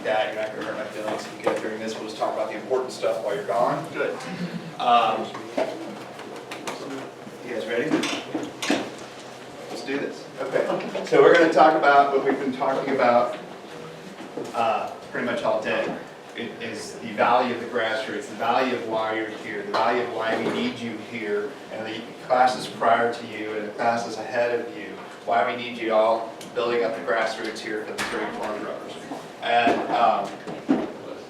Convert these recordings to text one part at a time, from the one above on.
like that. You're not going to hurt my feelings if you get during this. We'll just talk about the important stuff while you're gone. Good. You guys ready? Let's do this. Okay. So we're going to talk about what we've been talking about pretty much all day. It is the value of the grassroots, the value of why you're here, the value of why we need you here, and the classes prior to you and the classes ahead of you, why we need you all building up the grassroots here for the great corn growers. And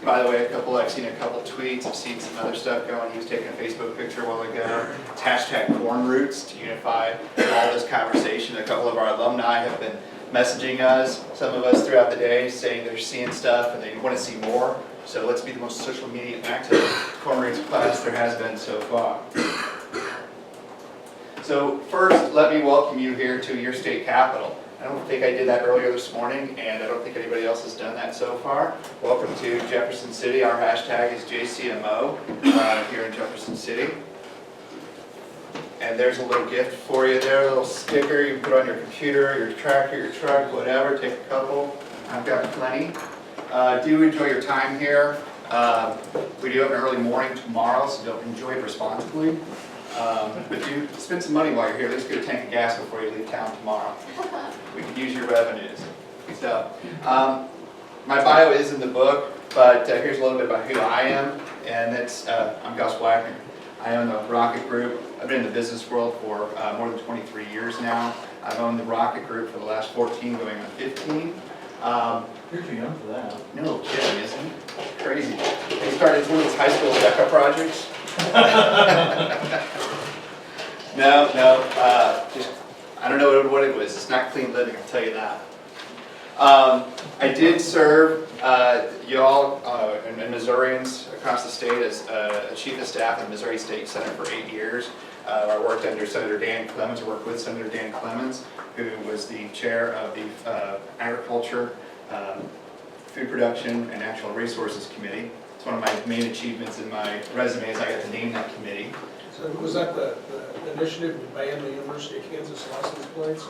by the way, I've seen a couple tweets, I've seen some other stuff going. He was taking a Facebook picture a while ago. It's hashtag corn roots to unify all this conversation. A couple of our alumni have been messaging us, some of us throughout the day, saying they're seeing stuff and they want to see more. So let's be the most social media active corn roots class there has been so far. So first, let me welcome you here to your state capitol. I don't think I did that earlier this morning, and I don't think anybody else has done that so far. Welcome to Jefferson City. Our hashtag is JCMO here in Jefferson City. And there's a little gift for you there, a little sticker you can put on your computer, your tractor, your truck, whatever. Take a couple. I've got plenty. Do enjoy your time here. We do have an early morning tomorrow, so don't enjoy it responsibly. But do spend some money while you're here. At least get a tank of gas before you leave town tomorrow. We could use your revenues. So, my bio is in the book, but here's a little bit about who I am, and it's I'm Gus Wagner. I own the Rocket Group. I've been in the business world for more than 23 years now. I've owned the Rocket Group for the last 14, going on 15. You're too young for that. No kidding, isn't it? Crazy. They started one of those high school DECA projects. No, just, I don't know what it was. It's not clean living, I'll tell you that. I did serve y'all and Missourians across the state as a chief of staff in the Missouri State Senate for 8 years. I worked under Senator Dan Clemens, I worked with Senator Dan Clemens, who was the chair of the Agriculture, Food Production, and Natural Resources Committee. It's one of my main achievements in my resume is I got to name that committee. So was that the initiative to ban the University of Kansas license plates?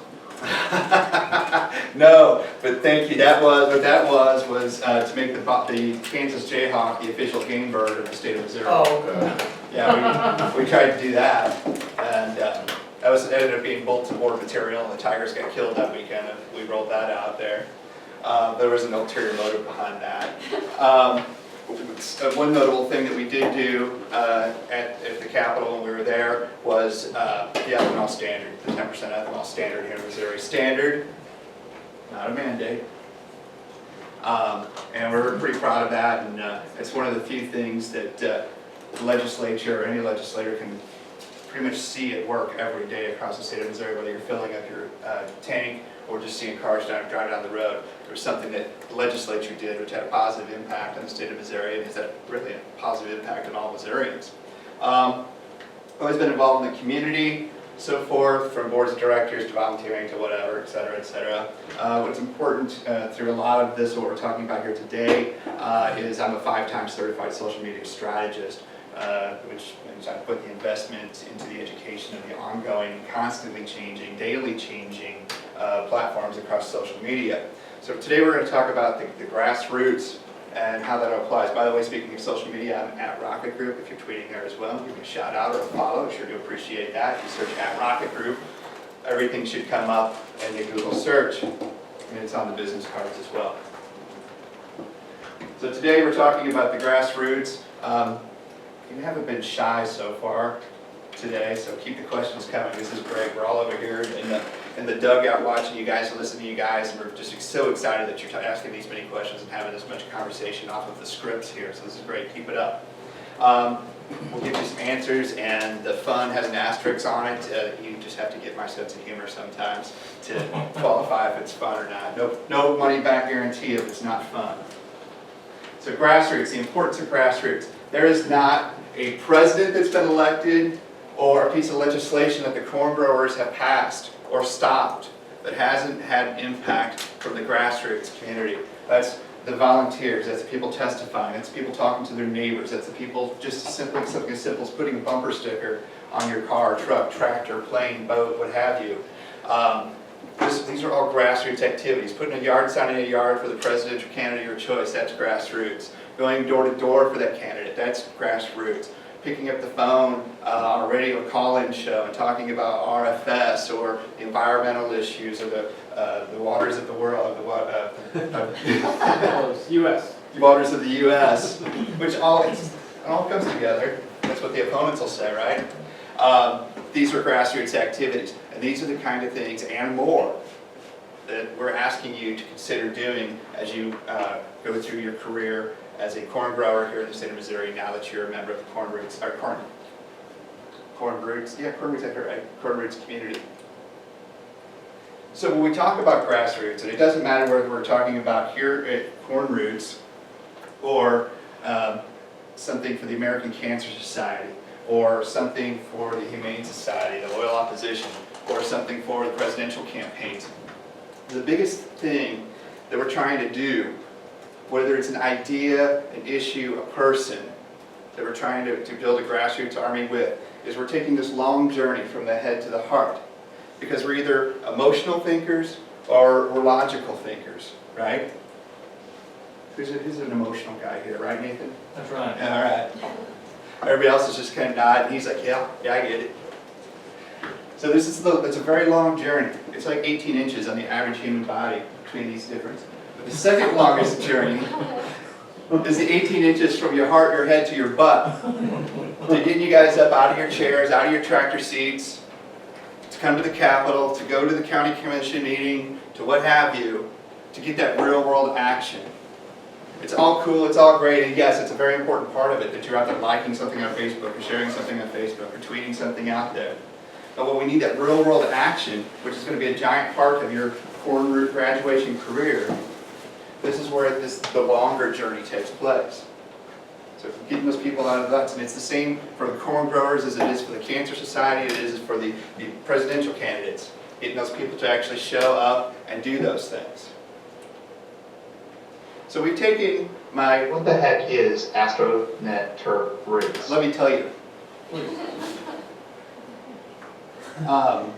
No, but thank you. What that was to make the Kansas Jayhawk the official game bird of the state of Missouri. Oh, okay. Yeah, we tried to do that, and that ended up being bulletin board material, and the Tigers got killed that weekend, and we rolled that out there. There was an ulterior motive behind that. One notable thing that we did do at the Capitol when we were there was the ethanol standard, the 10% ethanol standard here in Missouri. Standard, not a mandate. And we're pretty proud of that, and it's one of the few things that the legislature or any legislator can pretty much see at work every day across the state of Missouri, whether you're filling up your tank or just seeing cars driving down the road. There was something that the legislature did which had a positive impact on the state of Missouri, and has had really a positive impact on all Missourians. Always been involved in the community, so forth, from boards of directors to volunteering to whatever, et cetera, et cetera. What's important through a lot of this, what we're talking about here today, is I'm a 5-time certified social media strategist, which means I put the investment into the education of the ongoing, constantly changing, daily changing platforms across social media. So today we're going to talk about the grassroots and how that applies. By the way, speaking of social media, I'm at Rocket Group. If you're tweeting there as well, give me a shout out or a follow. I sure do appreciate that. If you search at Rocket Group, everything should come up in the Google search, and it's on the business cards as well. So today we're talking about the grassroots. You haven't been shy so far today, so keep the questions coming. This is great. We're all over here in the dugout watching you guys and listening to you guys, and we're just so excited that you're asking these many questions and having this much conversation off of the scripts here, so this is great. Keep it up. We'll give you some answers, and the fun has an asterisk on it. You just have to get my sense of humor sometimes to qualify if it's fun or not. No money back guarantee if it's not fun. So grassroots, the importance of grassroots. There is not a president that's been elected or a piece of legislation that the corn growers have passed or stopped that hasn't had impact from the grassroots community. That's the volunteers, that's the people testifying, that's the people talking to their neighbors, that's the people just simply something as simple as putting a bumper sticker on your car, truck, tractor, plane, boat, what have you. These are all grassroots activities. Putting a yard sign in a yard for the presidential candidate of your choice, that's grassroots. Going door to door for that candidate, that's grassroots. Picking up the phone on a radio call-in show and talking about RFS or the environmental issues or the waters of the world, U.S. waters of the U.S., which it all comes together. That's what the opponents will say, right? These are grassroots activities, and these are the kind of things and more that we're asking you to consider doing as you go through your career as a corn grower here in the state of Missouri, now that you're a member of the Corn Roots community. So when we talk about grassroots, and it doesn't matter whether we're talking about here at Corn Roots or something for the American Cancer Society, or something for the Humane Society, the Loyal Opposition, or something for the presidential campaigns, the biggest thing that we're trying to do, whether it's an idea, an issue, a person, that we're trying to build a grassroots army with, is we're taking this long journey from the head to the heart. Because we're either emotional thinkers or we're logical thinkers, right? Who's an emotional guy here, right, Nathan? That's right. All right. Everybody else is just kind of nodding. He's like, yeah, I get it. So it's a very long journey. It's like 18 inches on the average human body between these differences. But the second longest journey is the 18 inches from your heart, your head, to your butt. To getting you guys up out of your chairs, out of your tractor seats, to come to the Capitol, to go to the county commission meeting, to what have you, to get that real world action. It's all cool, it's all great, and yes, it's a very important part of it that you're out there liking something on Facebook, or sharing something on Facebook, or tweeting something out there. But when we need that real world action, which is going to be a giant part of your Corn Root graduation career, this is where the longer journey takes place. So getting those people out of the ruts, and it's the same for the corn growers as it is for the Cancer Society, it is for the presidential candidates. Getting those people to actually show up and do those things. So we've taken what the heck is AstroNet Turf Roots? Let me tell you. I'm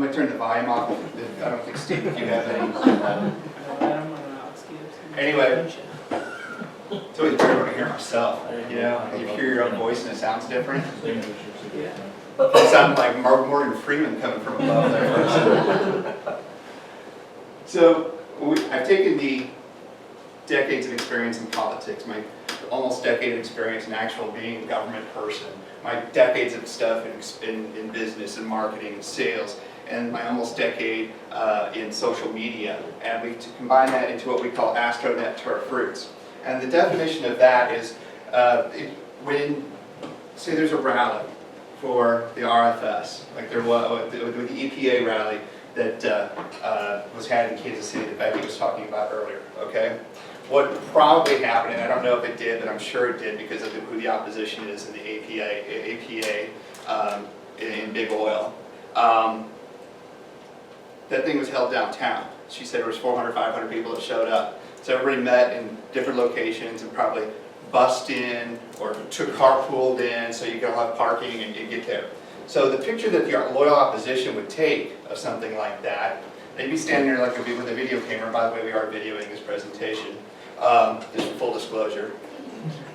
going to turn the volume off. I don't think, Steve, if you have any. Anyway, it's always better when I hear myself. You know, you hear your own voice and it sounds different. It sounded like Morgan Freeman coming from above there. So I've taken the decades of experience in politics, my almost decade of experience in actual being a government person, my decades of stuff in business and marketing and sales, and my almost decade in social media, and we combine that into what we call AstroNet Turf Roots. And the definition of that is when, say there's a rally for the RFS, like there was with the EPA rally that was had in Kansas City that Becky was talking about earlier, okay? What probably happened, and I don't know if it did, but I'm sure it did because of who the opposition is in the APA in big oil. That thing was held downtown. She said there was 400, 500 people that showed up. So everybody met in different locations and probably bussed in or took carpooled in so you could all have parking and you get there. So the picture that the loyal opposition would take of something like that, they'd be standing there like with a video camera. By the way, we are videoing this presentation, just full disclosure.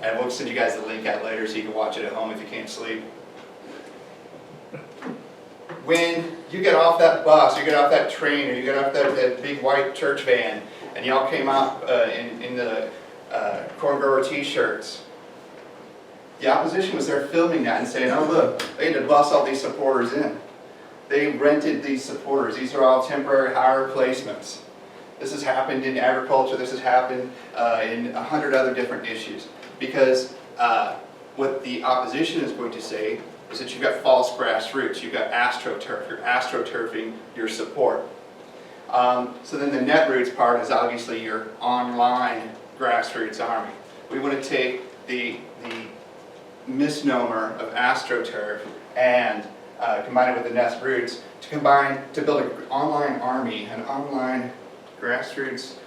And we'll send you guys the link out later so you can watch it at home if you can't sleep. When you get off that bus, you get off that train, or you get off that big white church van, and y'all came out in the corn grower t-shirts, the opposition was there filming that and saying, oh look, they had to bus all these supporters in. They rented these supporters. These are all temporary hire placements. This has happened in agriculture. This has happened in 100 other different issues. Because what the opposition is going to say is that you've got false grassroots. You've got AstroTurf. You're AstroTurfing your support. So then the netroots part is obviously your online grassroots army. We want to take the misnomer of AstroTurf and combine it with the netroots to build an online army, an online grassroots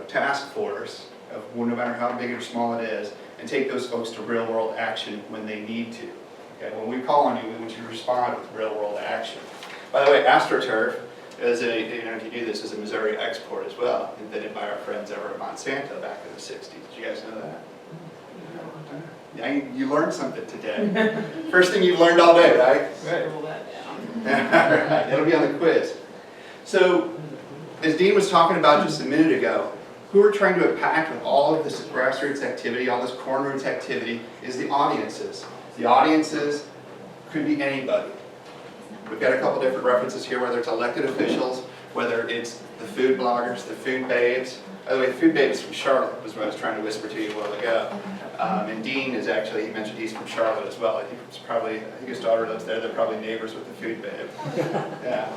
task force, no matter how big or small it is, and take those folks to real world action when they need to. Okay, when we call on you, we want you to respond with real world action. By the way, AstroTurf is if you do this, is a Missouri export as well, invented by our friends over at Monsanto back in the 60s. Did you guys know that? Yeah, you learned something today. First thing you've learned all day, right? Scribble that down. Right, that'll be on the quiz. So, as Dean was talking about just a minute ago, who we're trying to impact with all of this grassroots activity, all this corn roots activity, is the audiences. The audiences could be anybody. We've got a couple different references here, whether it's elected officials, whether it's the food bloggers, the food babes. By the way, the food babe is from Charlotte, was what I was trying to whisper to you a while ago. And Dean is actually, he mentioned he's from Charlotte as well. I think his daughter lives there. They're probably neighbors with the food babe. Yeah.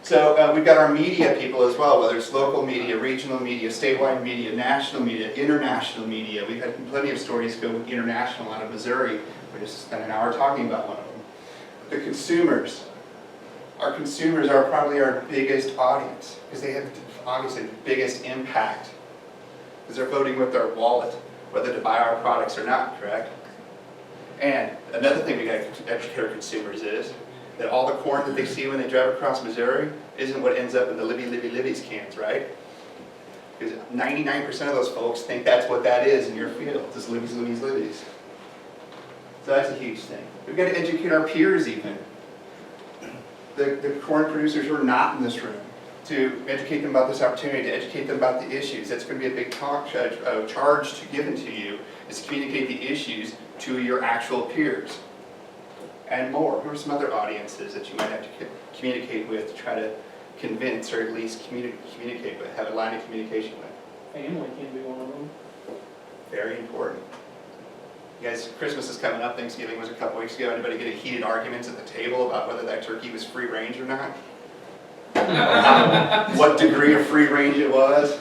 So we've got our media people as well, whether it's local media, regional media, statewide media, national media, international media. We've had plenty of stories go international out of Missouri. We just spent an hour talking about one of them. The consumers. Our consumers are probably our biggest audience because they have obviously the biggest impact because they're voting with their wallet whether to buy our products or not, correct? And another thing we got to educate our consumers is that all the corn that they see when they drive across Missouri isn't what ends up in the Libby's cans, right? Because 99% of those folks think that's what that is in your field, is Libby's. So that's a huge thing. We've got to educate our peers even. The corn producers who are not in this room, to educate them about this opportunity, to educate them about the issues. That's going to be a big charge given to you, is to communicate the issues to your actual peers. And more. Who are some other audiences that you might have to communicate with to try to convince or at least communicate with, have a line of communication with? Family can be one of them. Very important. You guys, Christmas is coming up, Thanksgiving was a couple weeks ago. Anybody get a heated arguments at the table about whether that turkey was free range or not? What degree of free range it was?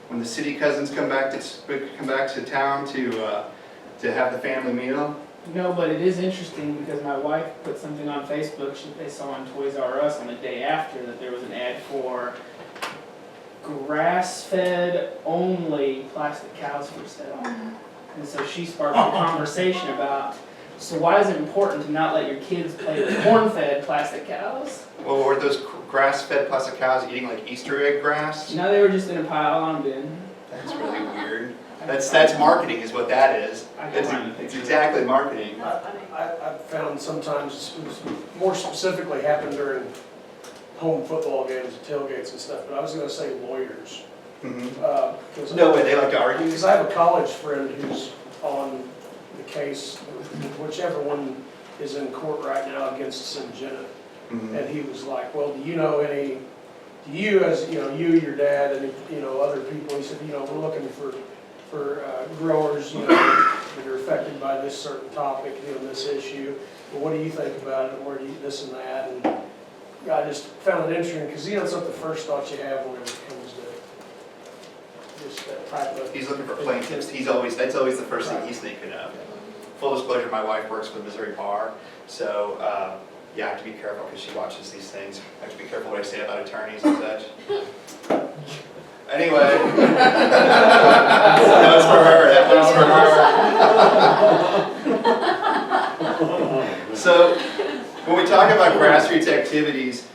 When the city cousins come back to town to have the family meal? No, but it is interesting because my wife put something on Facebook they saw on Toys R Us on the day after that there was an ad for grass-fed only plastic cows for sale. And so she sparked a conversation about, so why is it important to not let your kids play with corn-fed plastic cows? Well, were those grass-fed plastic cows eating like Easter egg grass? No, they were just in a pile on a bin. That's really weird. That's marketing is what that is. It's exactly marketing. I found sometimes, more specifically happened during home football games, tailgates and stuff, but I was going to say lawyers. Mm-hmm. No way, they like to argue? Because I have a college friend who's on the case, whichever one is in court right now against Syngenta. Mm-hmm. And he was like, well, do you know any, your dad and, other people, he said, we're looking for growers, that are affected by this certain topic, this issue. Well, what do you think about it? Where do you, this and that? And I just found it interesting because, it's not the first thought you have whenever it comes to just that type of... He's looking for plaintiffs. That's always the first thing he's thinking of. Full disclosure, my wife works for the Missouri Bar, so I have to be careful because she watches these things. I have to be careful what I say about attorneys and such. Anyway, that was for her. So, when we talk about grassroots activities,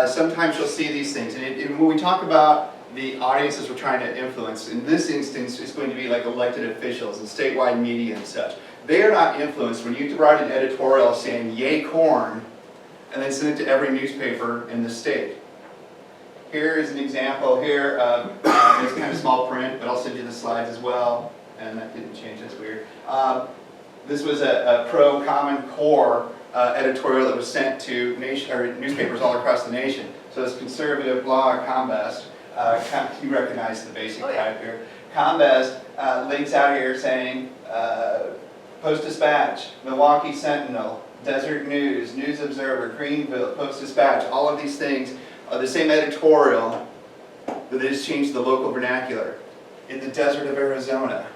sometimes you'll see these things. And when we talk about the audiences we're trying to influence, in this instance, it's going to be like elected officials and statewide media and such. They are not influenced when you write an editorial saying, yay corn, and then send it to every newspaper in the state. Here is an example here of, it's kind of small print, but I'll send you the slides as well. And that didn't change, that's weird. This was a pro-Common Core editorial that was sent to newspapers all across the nation. So this conservative blog, Combest, you recognize the basic type here. Combest links out here saying, Post-Dispatch, Milwaukee Sentinel, Desert News, News Observer, Greenville, Post-Dispatch, all of these things are the same editorial, but they just changed the local vernacular. In the desert of Arizona,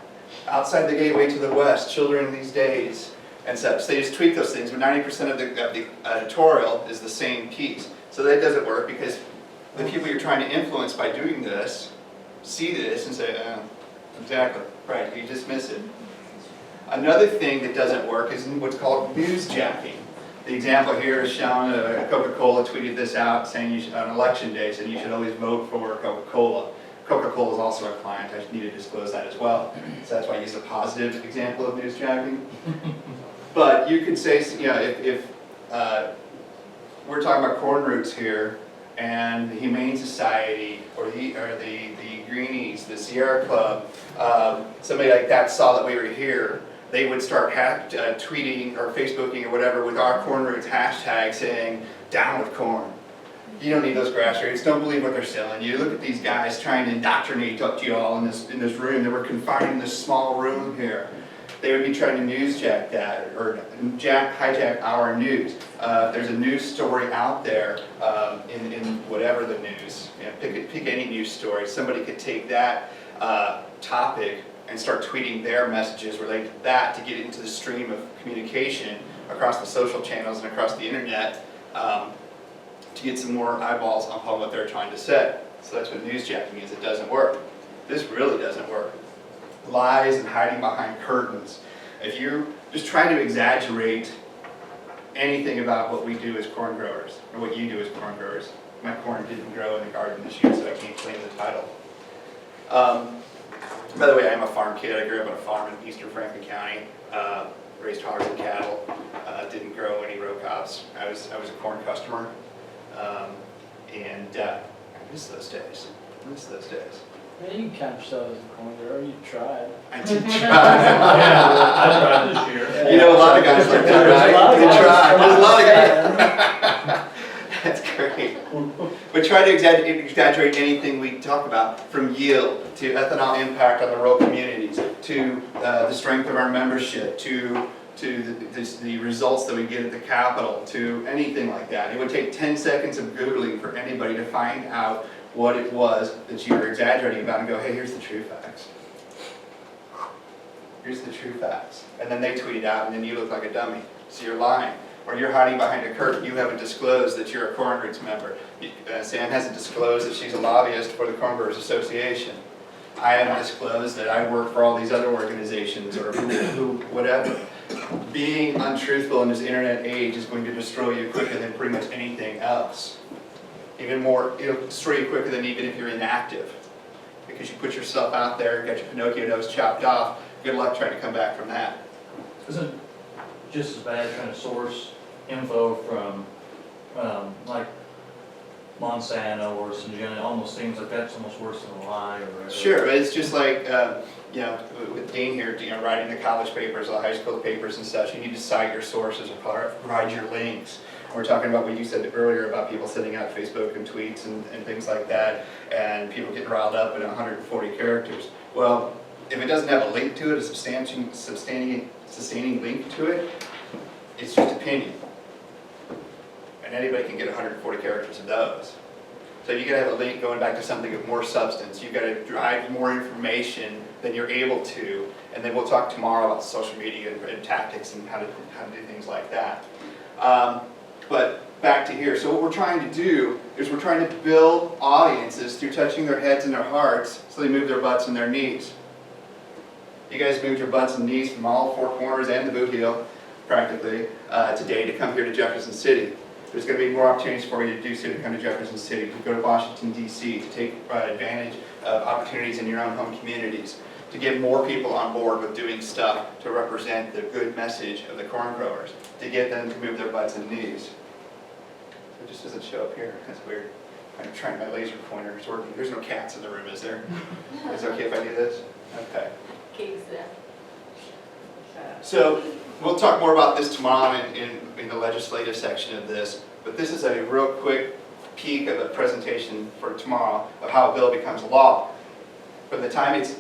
outside the gateway to the west, children these days, and such. They just tweak those things, but 90% of the editorial is the same piece. So that doesn't work because the people you're trying to influence by doing this see this and say, exactly, right, you just miss it. Another thing that doesn't work is what's called newsjacking. The example here is shown, Coca-Cola tweeted this out saying you should, on election day, said you should always vote for Coca-Cola. Coca-Cola is also a client, I need to disclose that as well. So that's why I use a positive example of newsjacking. But you could say, you know, if we're talking about corn roots here, and the Humane Society, or the Greenies, the Sierra Club, somebody like that saw that we were here, they would start tweeting or Facebooking or whatever with our corn roots hashtag saying, down with corn. You don't need those grassroots, don't believe what they're selling you. Look at these guys trying to indoctrinate you all in this room. They were confined in this small room here. They would be trying to newsjack that, or hijack our news. If there's a news story out there, in whatever the news, you know, pick any news story, somebody could take that topic and start tweeting their messages related to that to get it into the stream of communication across the social channels and across the internet, to get some more eyeballs on what they're trying to say. So that's what newsjacking is. It doesn't work. This really doesn't work. Lies and hiding behind curtains. If you're just trying to exaggerate anything about what we do as corn growers, or what you do as corn growers, my corn didn't grow in the garden this year, so I can't claim the title. By the way, I'm a farm kid. I grew up on a farm in eastern Franklin County, raised hogs and cattle, didn't grow any row crops. I was a corn customer, and I miss those days. I miss those days. Yeah, you can count yourself as a corn grower. You tried. I did try. Yeah, I tried this year. You know a lot of guys like that, right? They try. There's a lot of guys. That's great. We try to exaggerate anything we talk about, from yield to ethanol impact on the rural communities, to the strength of our membership, to the results that we get at the Capitol, to anything like that. It would take 10 seconds of Googling for anybody to find out what it was that you were exaggerating about and go, hey, here's the true facts. Here's the true facts. And then they tweet it out and then you look like a dummy. So you're lying. Or you're hiding behind a curtain. You haven't disclosed that you're a Corn Roots member. Sam hasn't disclosed that she's a lobbyist for the Corn Growers Association. I haven't disclosed that I work for all these other organizations or whatever. Being untruthful in this internet age is going to destroy you quicker than pretty much anything else. Even more, it'll destroy you quicker than even if you're inactive. Because you put yourself out there, got your Pinocchio nose chopped off, good luck trying to come back from that. Isn't it just as bad trying to source info from like Monsanto or Syngenta? It almost seems like that's almost worse than a lie or whatever. Sure, but it's just like, you know, with Dean here, you know, writing the college papers, the high school papers and such, you need to cite your sources or provide your links. We're talking about what you said earlier about people sending out Facebook and tweets and things like that, and people getting riled up in 140 characters. Well, if it doesn't have a link to it, a sustaining link to it, it's just opinion. And anybody can get 140 characters of those. So you gotta have a link going back to something of more substance. You've got to drive more information than you're able to, and then we'll talk tomorrow about social media and tactics and how to do things like that. But back to here, so what we're trying to do is we're trying to build audiences through touching their heads and their hearts so they move their butts and their knees. You guys moved your butts and knees from all four corners and the boot heel, practically, today to come here to Jefferson City. There's going to be more opportunities for you to do so, to come to Jefferson City, to go to Washington, D.C., to take advantage of opportunities in your own home communities, to get more people on board with doing stuff to represent the good message of the corn growers, to get them to move their butts and knees. It just doesn't show up here. That's weird. I'm trying my laser pointer. It's working. There's no cats in the room, is there? Is it okay if I do this? Okay. So we'll talk more about this tomorrow in the legislative section of this, but this is a real quick peek of a presentation for tomorrow of how a bill becomes law. From the time it's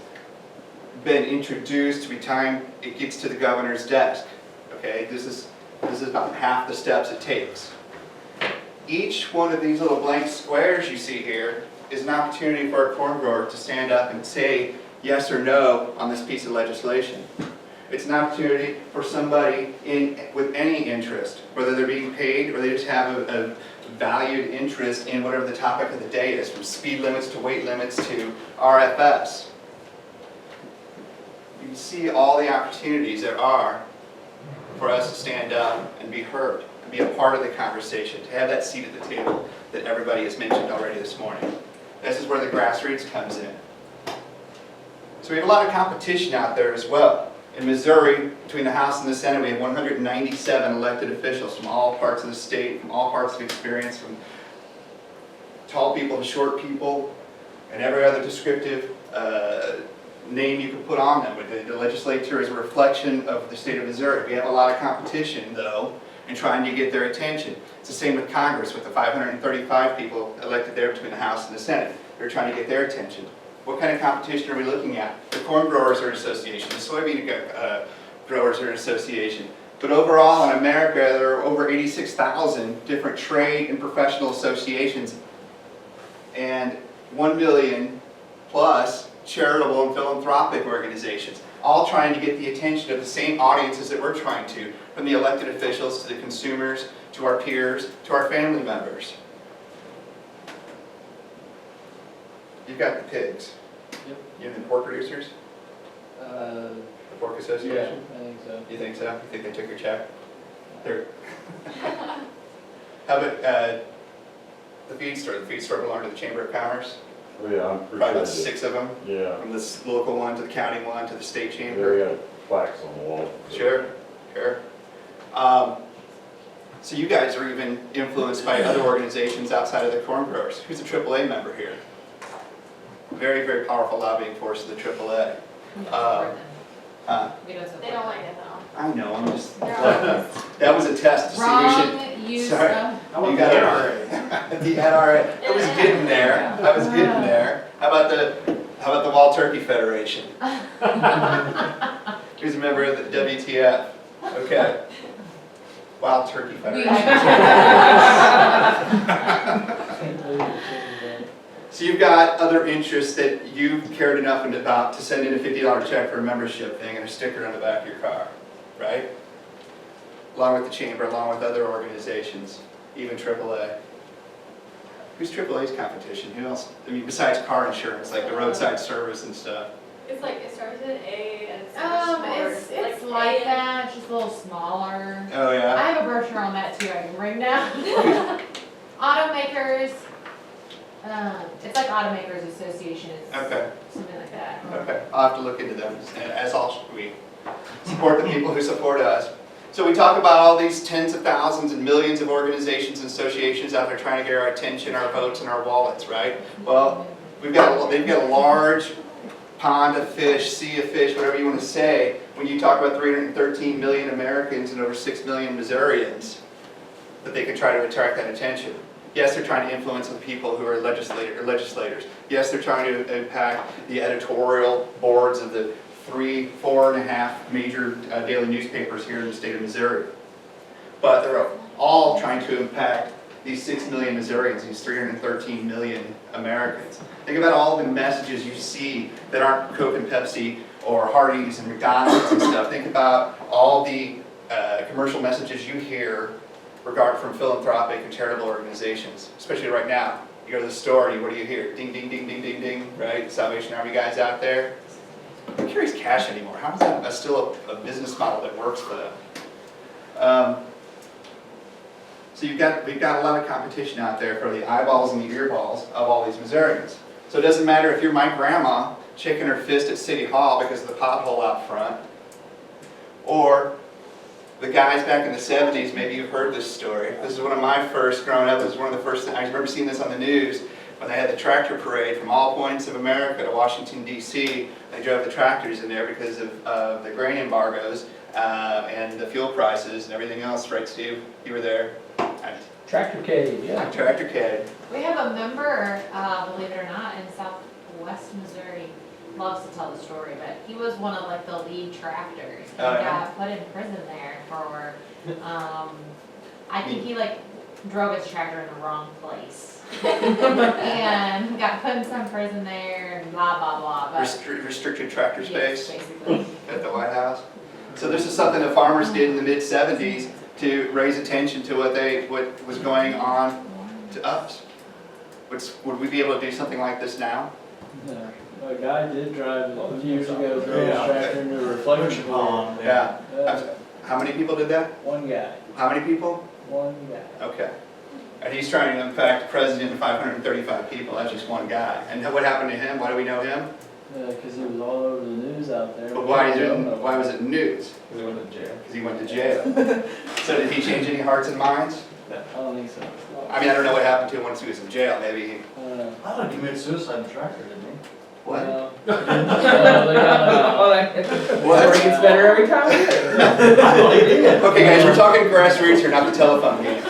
been introduced to the time it gets to the governor's desk, okay, this is about half the steps it takes. Each one of these little blank squares you see here is an opportunity for a corn grower to stand up and say yes or no on this piece of legislation. It's an opportunity for somebody with any interest, whether they're being paid or they just have a valued interest in whatever the topic of the day is, from speed limits to weight limits to RFS. You you see all the opportunities there are for us to stand up and be heard, and be a part of the conversation, to have that seat at the table that everybody has mentioned already this morning. This is where the grassroots comes in. So we have a lot of competition out there as well. In Missouri, between the House and the Senate, we have 197 elected officials from all parts of the state, from all parts of experience, from tall people to short people, and every other descriptive name you could put on them. The legislature is a reflection of the state of Missouri. We have a lot of competition, though, in trying to get their attention. It's the same with Congress, with the 535 people elected there between the House and the Senate. They're trying to get their attention. What kind of competition are we looking at? The corn growers are an association, the soybean growers are an association. But overall in America, there are over 86,000 different trade and professional associations, and 1 million plus charitable and philanthropic organizations, all trying to get the attention of the same audiences that we're trying to, from the elected officials to the consumers, to our peers, to our family members. You've got the pigs. Yep. You know the pork producers? Uh, The pork yeah, association? I think so. You think so? You think they took your check? They're How about the feed store? The feed store belonged to the Chamber of Commerce? Oh, yeah, I'm pretty Probably about sure. 6 of them, Yeah, from this local one to the county one to the state they chamber. got plaques on the wall. Sure, sure. So you guys are even influenced by other organizations outside of the corn growers. Who's a AAA member here? Very, very powerful lobbying force of the AAA. We don't support them. We don't support They don't them. like it though. I know, I'm just, They're all- that was a test to see Wrong use Sorry. of. You got it. The NRA, I was getting there, I was getting there. How about the Wild Turkey Federation? Who's a member of the WTF? Okay. Wild Turkey Federation. So you've got other interests that you've cared enough about to send in a $50 check for a membership thing and a sticker on the back of your car, right? Along with the chamber, along with other organizations, even AAA. Who's AAA's competition? Who else? I mean, besides car insurance, like the roadside service and stuff. It's like, it starts with an A and it's so much smaller. It's like that, it's just a little smaller. Oh, I yeah? have a brochure on that too, I can bring down. Automakers, it's like Automakers Association, it's Okay, something like that. okay. I'll have to look into them, as all should we. Support the people who support us. So we talk about all these tens of thousands and millions of organizations and associations out there trying to get our attention, our votes, and our wallets, right? Well, they've got a large pond of fish, sea of fish, whatever you want to say, when you talk about 313 million Americans and over 6 million Missourians, that they can try to attract that attention. Yes, they're trying to influence the people who are legislators. Yes, they're trying to impact the editorial boards of the 3, 4.5 major daily newspapers here in the state of Missouri. But they're all trying to impact these 6 million Missourians, these 313 million Americans. Think about all the messages you see that aren't Coke and Pepsi or Hardee's and McDonald's and stuff. Think about all the commercial messages you hear from philanthropic and charitable organizations, especially right now. You go to the store and what do you hear? Ding, ding, ding, ding, ding, ding, right? Salvation Army guys out there. Who carries cash anymore? How is that still a business model that works for them? So we've got a lot of competition out there for the eyeballs and the earballs of all these Missourians. So it doesn't matter if you're my grandma shaking her fist at City Hall because of the pothole out front, or the guys back in the 70s, maybe you've heard this story. This is one of my first, growing up, this was one of the first, I remember seeing this on the news when they had the tractor parade from all points of America to Washington, D.C. They drove the tractors in there because of the grain embargoes and the fuel prices and everything else, right, Steve? You were there. Tractor Cade, yeah. Tractor Cade. We have a member, believe it or not, in southwest Missouri, loves to tell the story, but he was one of like the lead tractors. And Oh, he yeah? got put in prison there for, I think he like drove his tractor in the wrong place. And got put in some prison there and blah, blah, blah. But Restricted tractor yes, space basically. at the White House. So this is something that farmers did in the mid-70s to raise attention to what was going on to us. Would we be able to do something like this now? No. A guy did drive a few years ago, drove his Yeah. tractor into a reflection pond. Yeah. Yeah, How many people did that? one guy, How many people? one guy. Okay. And he's trying to impact the president of 535 people, that's just one guy. And what happened to him? Why do we know him? Because he was all over the news out there. But why was it news? Because he went to jail. Because he went to jail. So did he change any hearts and minds? I don't think so. I mean, I don't know what happened to him once he was in jail, maybe he... I don't know. I thought he committed suicide in the tractor, didn't he? What? No. No, they got Or it gets better every time. I thought he did. Okay guys, we're talking grassroots here, not the telephone game.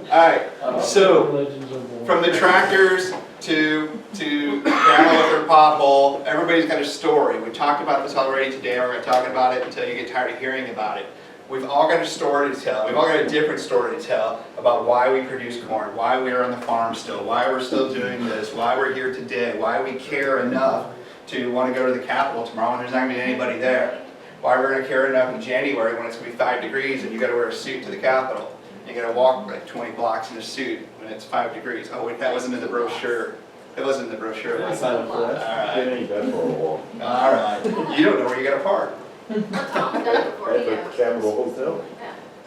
Alright, So, religions are born. from the tractors to grandma with her pothole, everybody's got a story. We talked about this already today, we're going to talk about it until you get tired of hearing about it. We've all got a story to tell. We've all got a different story to tell about why we produce corn, why we are on the farm still, why we're still doing this, why we're here today, why we care enough to want to go to the Capitol tomorrow when there's not going to be anybody there. Why we're going to care enough in January when it's going to be 5 degrees and you got to wear a suit to the Capitol. You got to walk like 20 blocks in a suit when it's 5 degrees. Oh wait, that wasn't in the brochure. It wasn't in the brochure. I Was it? signed up for that. All It right. ain't bad for a walk. All right. You don't know where you got to park. Tom's done it before, At he the knows. Capitol Hotel.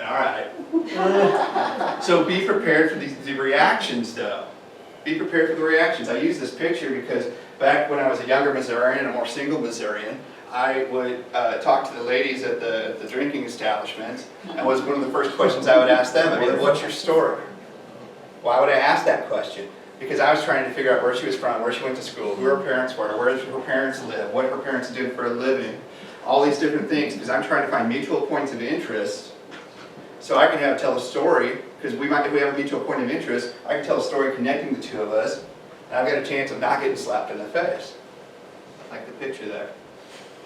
All right. So be prepared for the reactions, though. Be prepared for the reactions. I use this picture because back when I was a younger Missourian, a more single Missourian, I would talk to the ladies at the drinking establishments, and was one of the first questions I would ask them. I mean, what's your story? Why would I ask that question? Because I was trying to figure out where she was from, where she went to school, who her parents were, where her parents live, what her parents did for a living, all these different things, because I'm trying to find mutual points of interest so I can tell a story, because if we have a mutual point of interest, I can tell a story connecting the two of us, and I've got a chance of not getting slapped in the face. Like the picture there.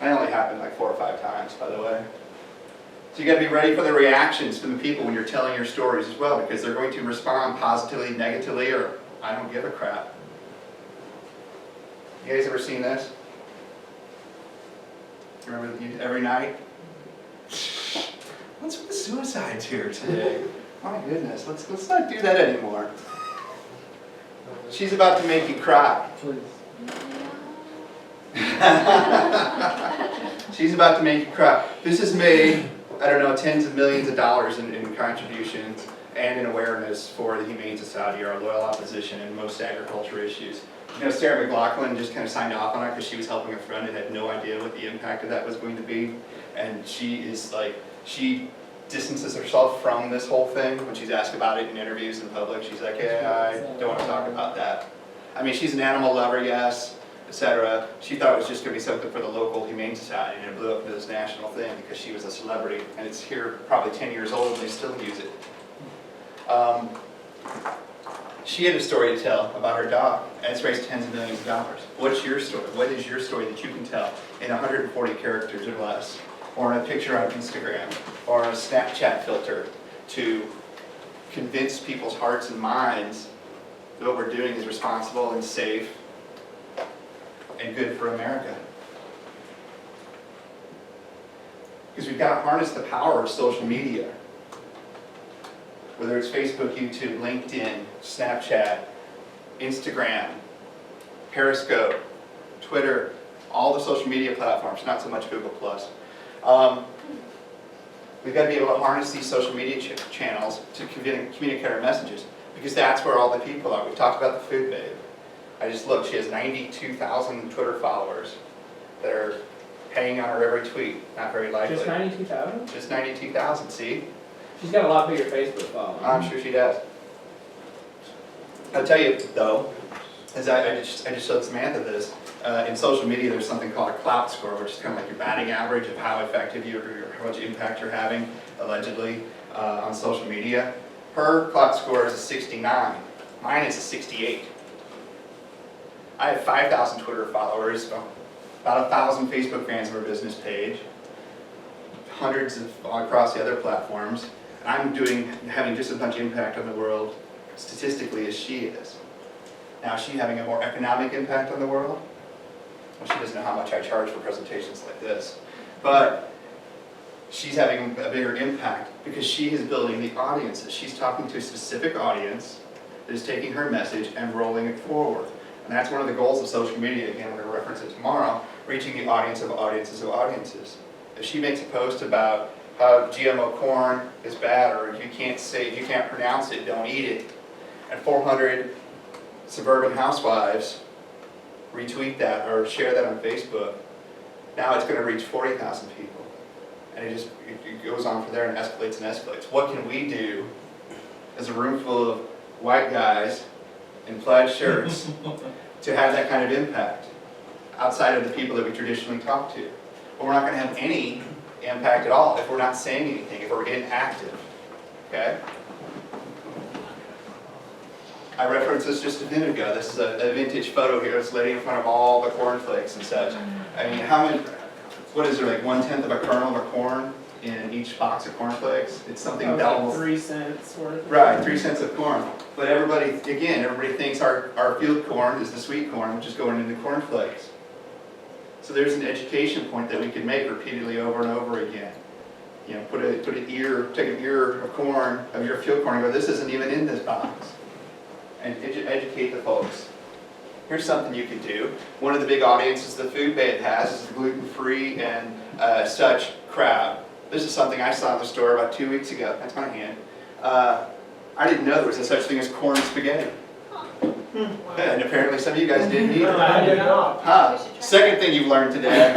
That only happened like 4 or 5 times, by the way. So you got to be ready for the reactions from the people when you're telling your stories as well, because they're going to respond positively, negatively, or I don't give a crap. You guys ever seen this? Remember every night? What's with the suicides here today? My goodness, let's not do that anymore. She's about to make you cry. Please. She's about to make you cry. This has made, I don't know, tens of millions of dollars in contributions and in awareness for the Humane Society, our loyal opposition in most agriculture issues. You know, Sarah McLaughlin just kind of signed off on it because she was helping a friend and had no idea what the impact of that was going to be. And she is like, she distances herself from this whole thing when she's asked about it in interviews in public. She's like, yeah, I don't want to talk about that. I mean, she's an animal lover, yes, etc. She thought it was just going to be something for the local Humane Society, and it blew up into this national thing because she was a celebrity, and it's here probably 10 years old and they still use it. She had a story to tell about her dog, and it's raised tens of millions of dollars. What's your story? What is your story that you can tell in 140 characters or less, or in a picture on Instagram, or on a Snapchat filter, to convince people's hearts and minds that what we're doing is responsible and safe and good for America? Because we've got to harness the power of social media. Whether it's Facebook, YouTube, LinkedIn, Snapchat, Instagram, Periscope, Twitter, all the social media platforms, not so much Google+. We've got to be able to harness these social media channels to communicate our messages, because that's where all the people are. We talked about the food babe. I just looked, she has 92,000 Twitter followers that are hanging on her every tweet. Not very likely. Just 92,000? Just 92,000, see? She's got a lot bigger Facebook following. I'm sure she does. I'll tell you though, as I just showed Samantha this, in social media there's something called a clout score, which is kind of like your batting average of how effective you are, how much impact you're having, allegedly, on social media. Her clout score is a 69. Mine is a 68. I have 5,000 Twitter followers, about 1,000 Facebook fans of our business page, hundreds across the other platforms. I'm having just as much impact on the world statistically as she is. Now, is she having a more economic impact on the world? Well, she doesn't know how much I charge for presentations like this. But she's having a bigger impact because she is building the audiences. She's talking to a specific audience that is taking her message and rolling it forward. And that's one of the goals of social media, again, we're gonna reference it tomorrow, reaching the audience of audiences of audiences. If she makes a post about how GMO corn is bad, or you can't pronounce it, don't eat it, and 400 suburban housewives retweet that or share that on Facebook, now it's gonna reach 40,000 people. And it goes on from there and escalates and escalates. What can we do as a room full of white guys in plaid shirts to have that kind of impact outside of the people that we traditionally talk to? But we're not gonna have any impact at all if we're not saying anything, if we're inactive, okay? I referenced this just a minute ago. This is a vintage photo here. It's lady in front of all the cornflakes and such. I mean, how many, what is there, like 1/10 of a kernel of corn in each box of cornflakes? It's something That was double. like 3 cents worth. Right, 3 cents of corn. But everybody thinks our field corn is the sweet corn, which is going into cornflakes. So there's an education point that we can make repeatedly over and over again. You know, take an ear of corn, of your field corn, and go, this isn't even in this box. And educate the folks. Here's something you could do. One of the big audiences the food bank has is the gluten-free and such crowd. This is something I saw in the store about 2 weeks ago. That's my hand. I didn't know there was a such thing as corn spaghetti. And apparently some of you guys didn't either. I did not. Huh. Second thing you've learned today,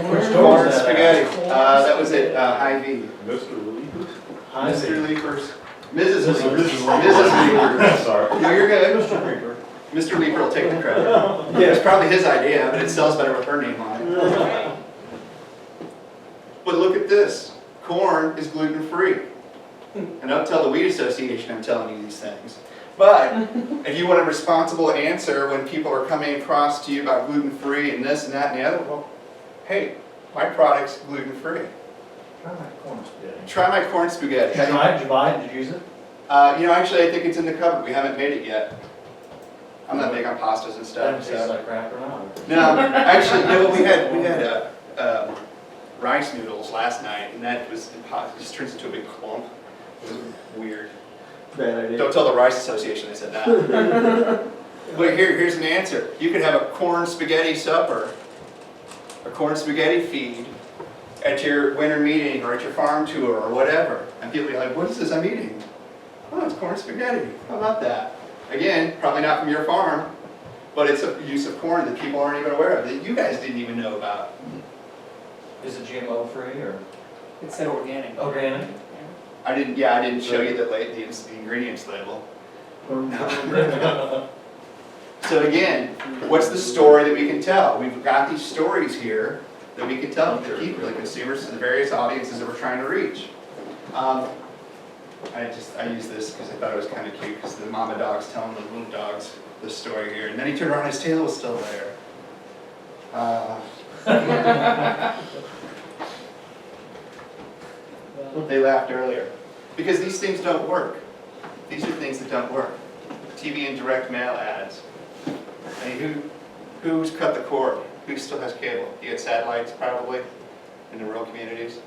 Where's corn that at? spaghetti. That was at Hy-Vee. Mr. Leapers? Mr. Leapers. Mrs. Mrs. Leapers. Leapers. Mrs. Leapers. Sorry. No, you're good. Mr. Reaper. Mr. Leaper will take the credit. Yeah, it's probably his idea, but it sells better with her name on it. But look at this. Corn is gluten-free. And don't tell the Wheat Association I'm telling you these things. But if you want a responsible answer when people are coming across to you about gluten-free and this and that and the other, well, hey, my product's gluten-free. Try my corn spaghetti. Try my corn spaghetti. Did you try it? Did you buy it? Did you use it? Actually, I think it's in the cupboard. We haven't made it yet. I'm not big on pastas and Doesn't stuff. taste So. like crap or not? No, actually, no. We had rice noodles last night, and that was impossible. It just turns into a big clump. It was weird. Bad idea. Don't tell the Rice Association I said that. But here's an answer. You could have a corn spaghetti supper, a corn spaghetti feed at your winter meeting or at your farm tour or whatever. And people be like, what is this I'm eating? Oh, it's corn spaghetti. How about that? Again, probably not from your farm, but it's a use of corn that people aren't even aware of, that you guys didn't even know about. Is it GMO free or It said organic. organic? I didn't show you the ingredients label. So again, what's the story that we can tell? We've got these stories here that we can tell the people, the consumers, the various audiences that we're trying to reach. I use this because I thought it was kind of cute, because the mama dog's telling the little dogs the story here, and then he turned around, his tail was still there. They laughed earlier. Because these things don't work. These are things that don't work. TV and direct mail ads. I mean, who's cut the cord? Who still has cable? You get satellites probably in the rural communities.